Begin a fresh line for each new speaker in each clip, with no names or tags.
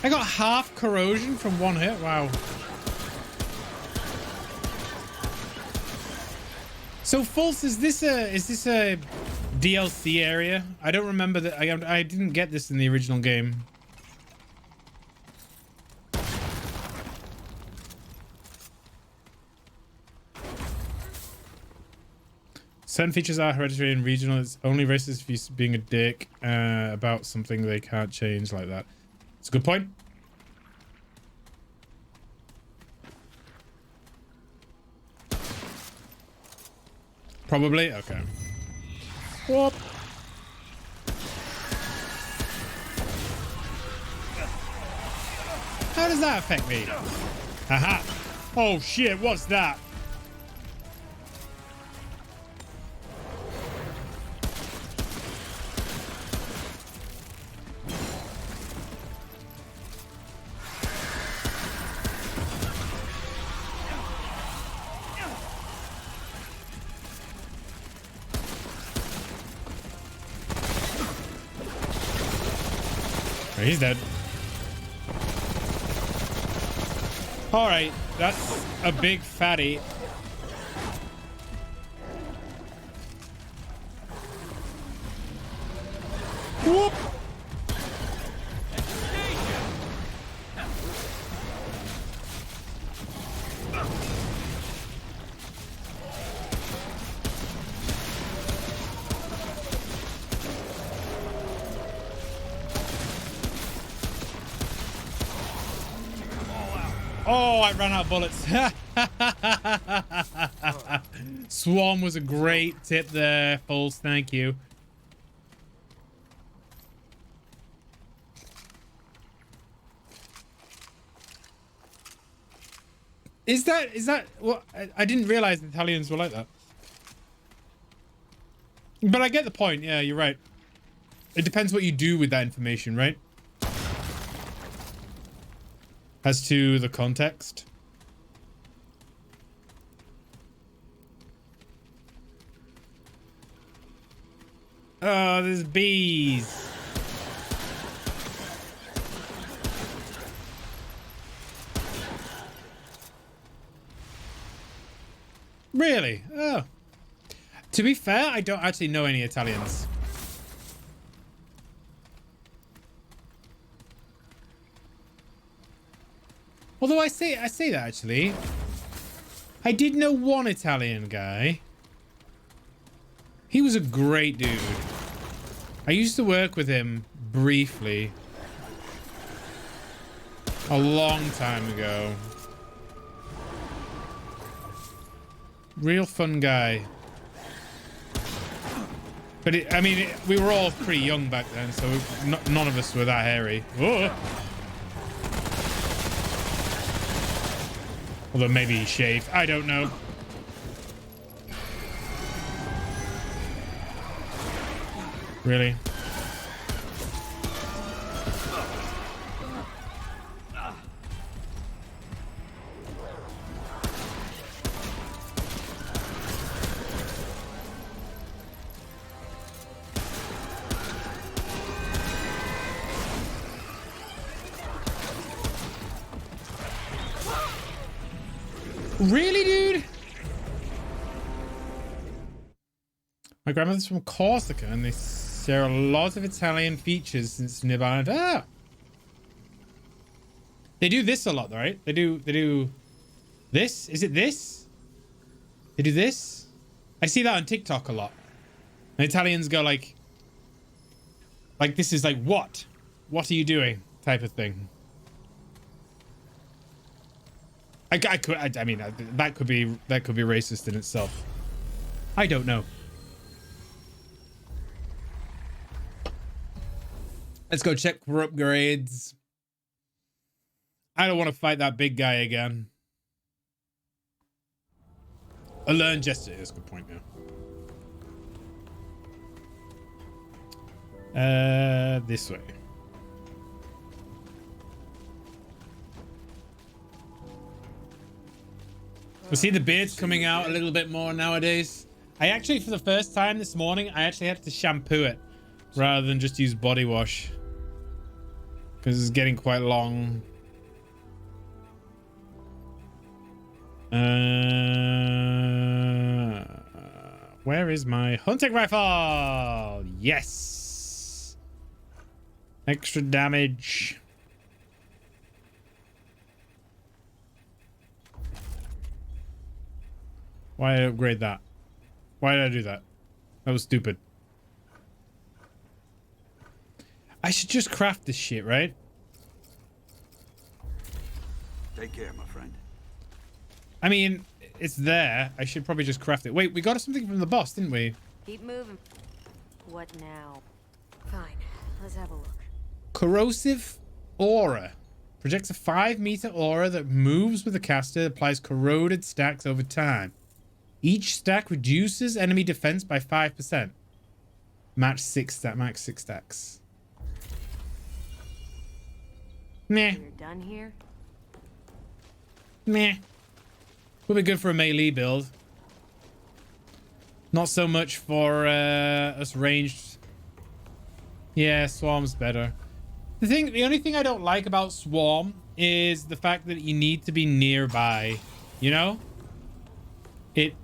I got half corrosion from one hit. Wow. So False, is this a DLC area? I don't remember that. I didn't get this in the original game. Certain features are hereditary and regional. It's only racist if you're being a dick about something they can't change like that. It's a good point. Probably? Okay. Whoop. How does that affect me? Aha. Oh shit, what's that? He's dead. All right, that's a big fatty. Whoop. Oh, I ran out of bullets. Swarm was a great tip there, False. Thank you. Is that what? I didn't realize the Italians were like that. But I get the point. Yeah, you're right. It depends what you do with that information, right? As to the context. Oh, there's bees. Really? Oh. To be fair, I don't actually know any Italians. Although I say that actually. I did know one Italian guy. He was a great dude. I used to work with him briefly. A long time ago. Real fun guy. But I mean, we were all pretty young back then, so none of us were that hairy. Whoa. Although maybe he shaved. I don't know. Really? Really, dude? My grandmother's from Corsica and they share a lot of Italian features since nearby. Ah! They do this a lot, right? They do this? Is it this? They do this? I see that on TikTok a lot. And Italians go like this is like, what? What are you doing? Type of thing. I mean, that could be racist in itself. I don't know. Let's go check for upgrades. I don't want to fight that big guy again. A learned gesture is a good point, yeah. This way. We see the beard's coming out a little bit more nowadays. I actually, for the first time this morning, I actually had to shampoo it rather than just use body wash. Because it's getting quite long. Where is my hunting rifle? Yes. Extra damage. Why did I upgrade that? Why did I do that? That was stupid. I should just craft this shit, right?
Take care, my friend.
I mean, it's there. I should probably just craft it. Wait, we got something from the boss, didn't we?
Keep moving. What now? Fine, let's have a look.
Corrosive aura. Projects a 5-meter aura that moves with the caster, applies corroded stacks over time. Each stack reduces enemy defense by 5%. Max 6 stacks. Meh.
You're done here?
Meh. Would be good for a melee build. Not so much for us ranged. Yeah, Swarm's better. The only thing I don't like about Swarm is the fact that you need to be nearby. You know? It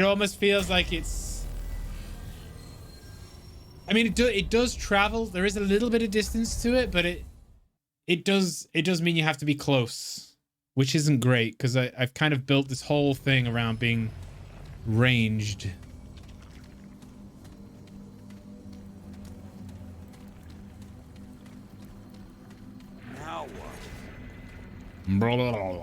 almost feels like it's... I mean, it does travel. There is a little bit of distance to it, but it does mean you have to be close, which isn't great because I've kind of built this whole thing around being ranged.
Now what?
Blah, blah, blah, blah.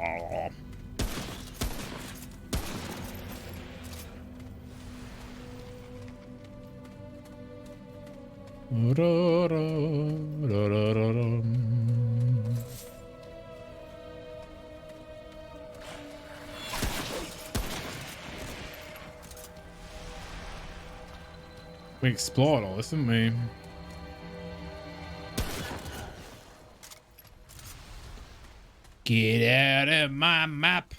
We explored all this, didn't we? Get out of my map.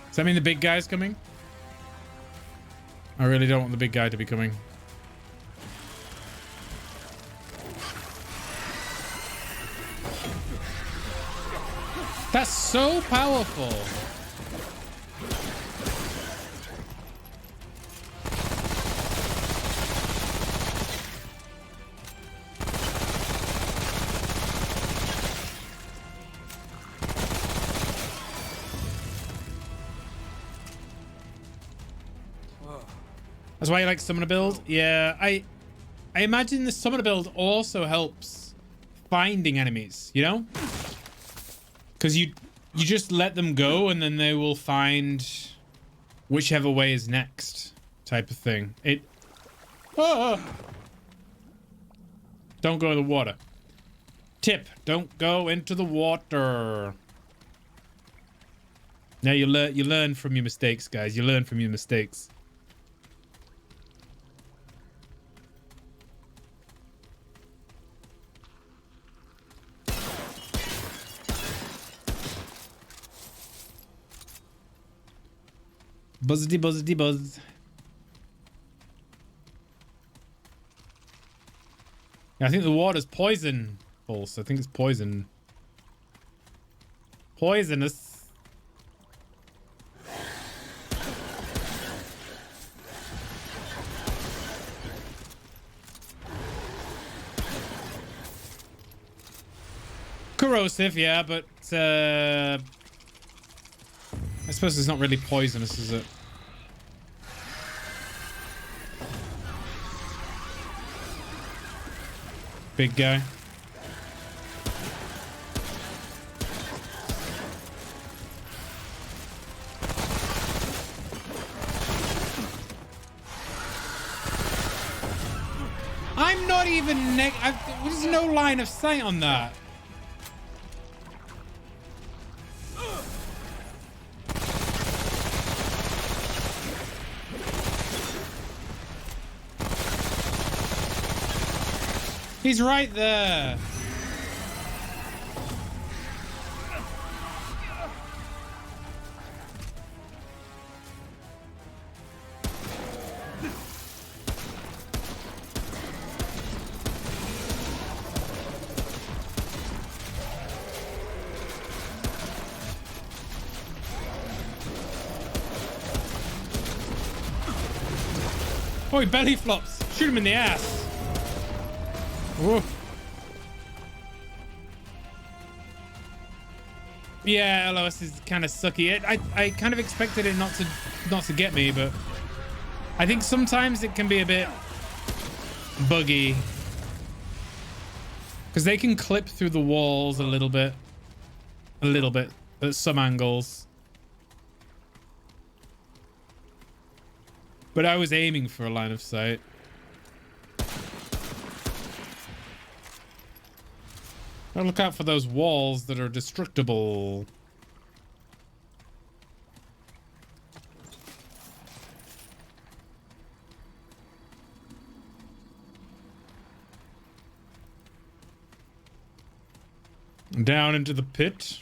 Does that mean the big guy's coming? I really don't want the big guy to be coming. That's so powerful. That's why you like summoner build? Yeah, I imagine the summoner build also helps finding enemies, you know? Because you just let them go and then they will find whichever way is next type of thing. Don't go in the water. Tip, don't go into the water. Now you learn from your mistakes, guys. You learn from your mistakes. Buzzity buzz. I think the water's poison. False. I think it's poison. Poisonous. Corrosive, yeah, but I suppose it's not really poisonous, is it? Big guy. I'm not even there's no line of sight on that. He's right there. Oh, he belly flops. Shoot him in the ass. Whoa. Yeah, LOS is kind of sucky. I kind of expected it not to get me, but I think sometimes it can be a bit buggy because they can clip through the walls a little bit at some angles. But I was aiming for a line of sight. Gotta look out for those walls that are destructible. Down into the pit.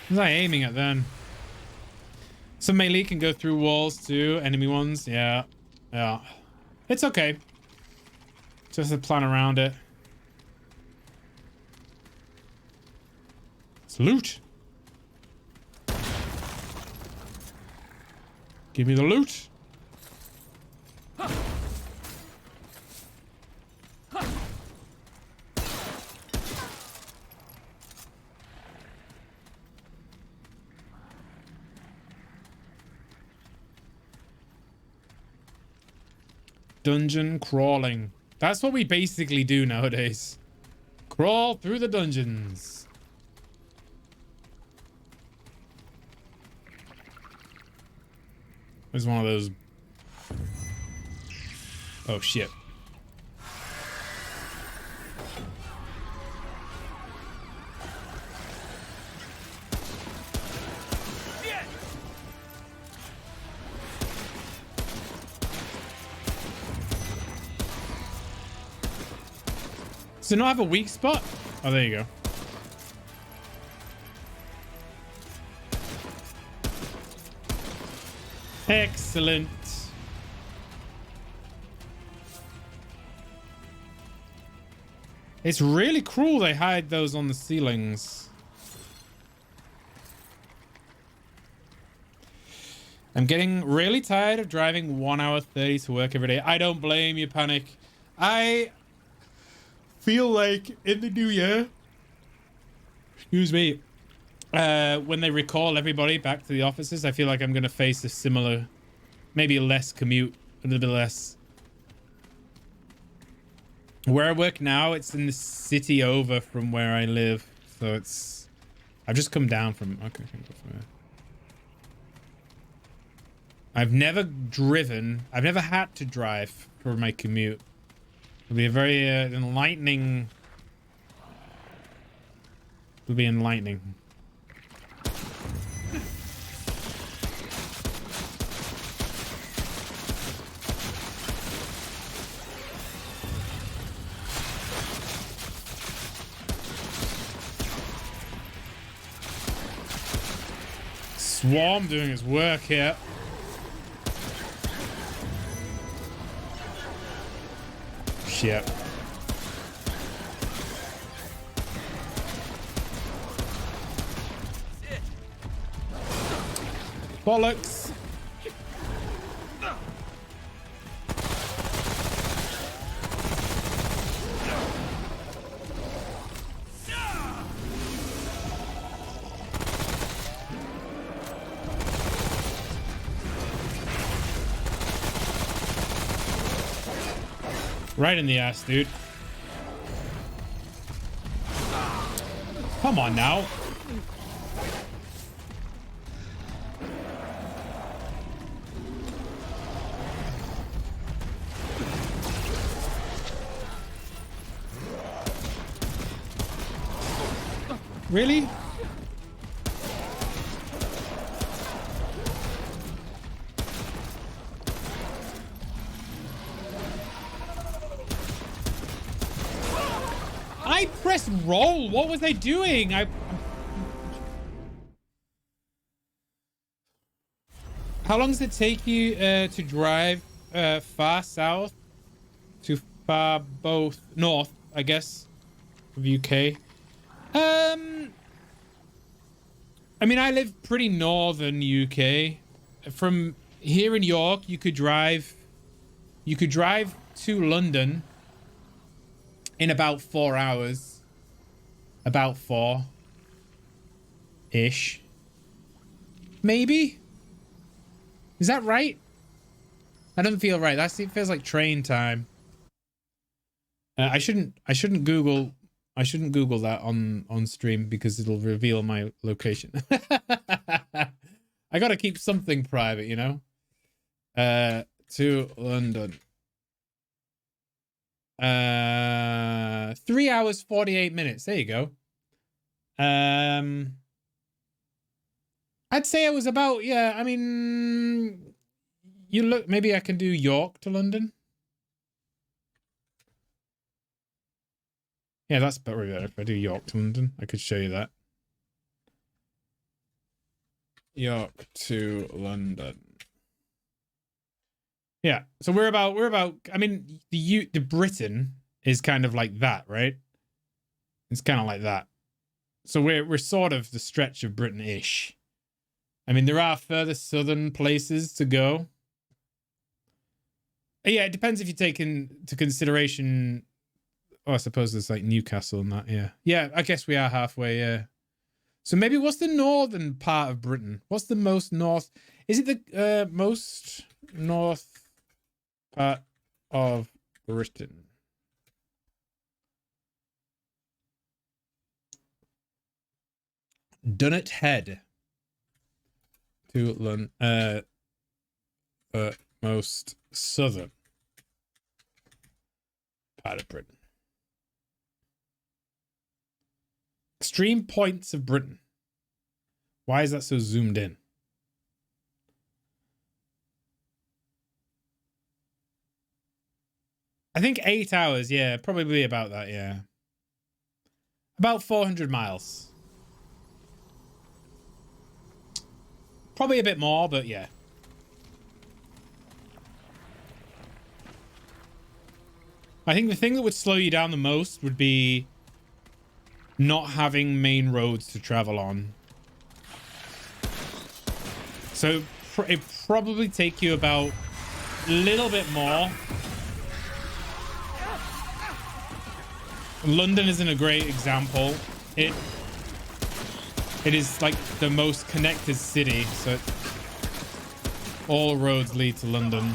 What was I aiming at then? Some melee can go through walls too. Enemy ones. Yeah. Yeah. It's okay. Just a plan around it. It's loot. Give me the loot. Dungeon crawling. That's what we basically do nowadays. Crawl through the dungeons. There's one of those. Oh shit. Does it not have a weak spot? Oh, there you go. Excellent. It's really cruel they hide those on the ceilings. I'm getting really tired of driving 1 hour 30 to work every day. I don't blame you, Panic. I feel like in the new year, excuse me, when they recall everybody back to the offices, I feel like I'm going to face a similar, maybe a less commute, a little bit less. Where I work now, it's in the city over from where I live. So it's, I've just come down from, okay, I can go from there. I've never driven, I've never had to drive for my commute. It'll be a very enlightening. It'll be enlightening. Swarm doing his work here. Shit. Bollocks. Right in the ass, dude. Come on now. Really? I press roll? What was I doing? How long does it take you to drive far south to far both north, I guess, of UK? I mean, I live pretty northern UK. From here in York, you could drive to London in about 4 hours. About 4-ish. Maybe? Is that right? That doesn't feel right. It feels like train time. I shouldn't Google that on stream because it'll reveal my location. I gotta keep something private, you know. To London. 3 hours 48 minutes. There you go. I'd say it was about, yeah, I mean, you look, maybe I can do York to London. Yeah, that's better if I do York to London. I could show you that. York to London. Yeah, so we're about, I mean, the Britain is kind of like that, right? It's kind of like that. So we're sort of the stretch of Britain-ish. I mean, there are further southern places to go. Yeah, it depends if you take into consideration. Oh, I suppose there's like Newcastle and that. Yeah, yeah. I guess we are halfway. Yeah. So maybe what's the northern part of Britain? What's the most north? Is it the most north part of Britain? Dunnet Head to London. Most southern part of Britain. Extreme points of Britain. Why is that so zoomed in? I think 8 hours. Yeah, probably about that. Yeah. About 400 miles. Probably a bit more, but yeah. I think the thing that would slow you down the most would be not having main roads to travel on. So it probably take you about a little bit more. London isn't a great example. It is like the most connected city, so all roads lead to London.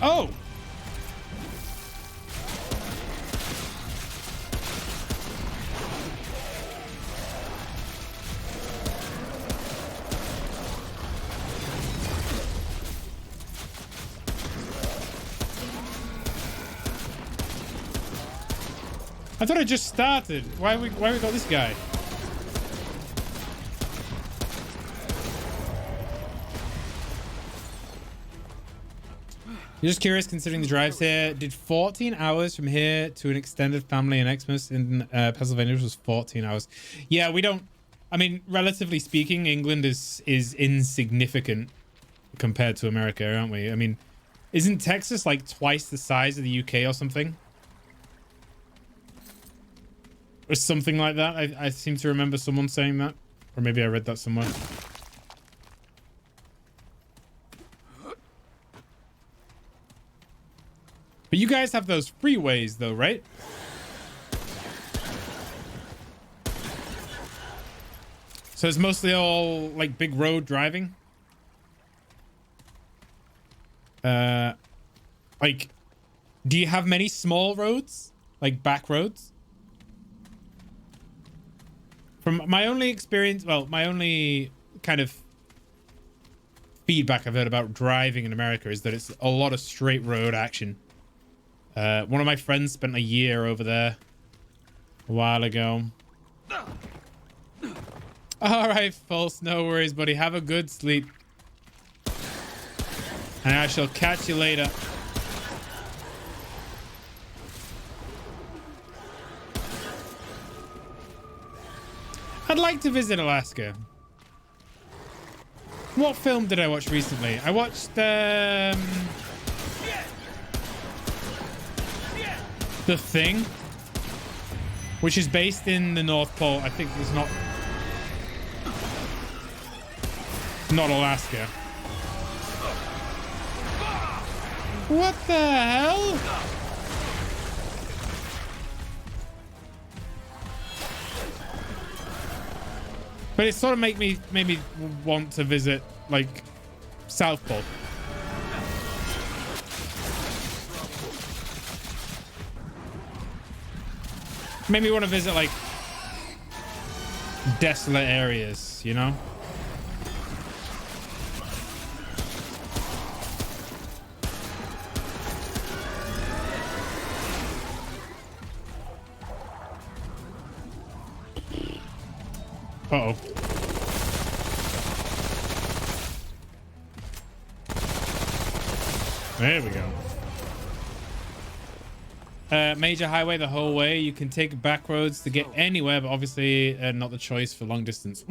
Oh! I thought I just started. Why we got this guy? You're just curious, considering the drives here. Did 14 hours from here to an extended family in Xmas in Pennsylvania was 14 hours. Yeah, we don't. I mean, relatively speaking, England is insignificant compared to America, aren't we? I mean, isn't Texas like twice the size of the UK or something? Or something like that. I seem to remember someone saying that. Or maybe I read that somewhere. But you guys have those freeways though, right? So it's mostly all like big road driving. Like, do you have many small roads? Like back roads? From my only experience, well, my only kind of feedback I've heard about driving in America is that it's a lot of straight road action. One of my friends spent a year over there a while ago. All right, False. No worries, buddy. Have a good sleep. And I shall catch you later. I'd like to visit Alaska. What film did I watch recently? I watched The Thing, which is based in the North Pole. I think it's not Alaska. What the hell? But it sort of made me want to visit like South Pole. Made me want to visit like desolate areas, you know? Uh-oh. There we go. Major highway the whole way. You can take back roads to get anywhere, but obviously not the choice for long distance.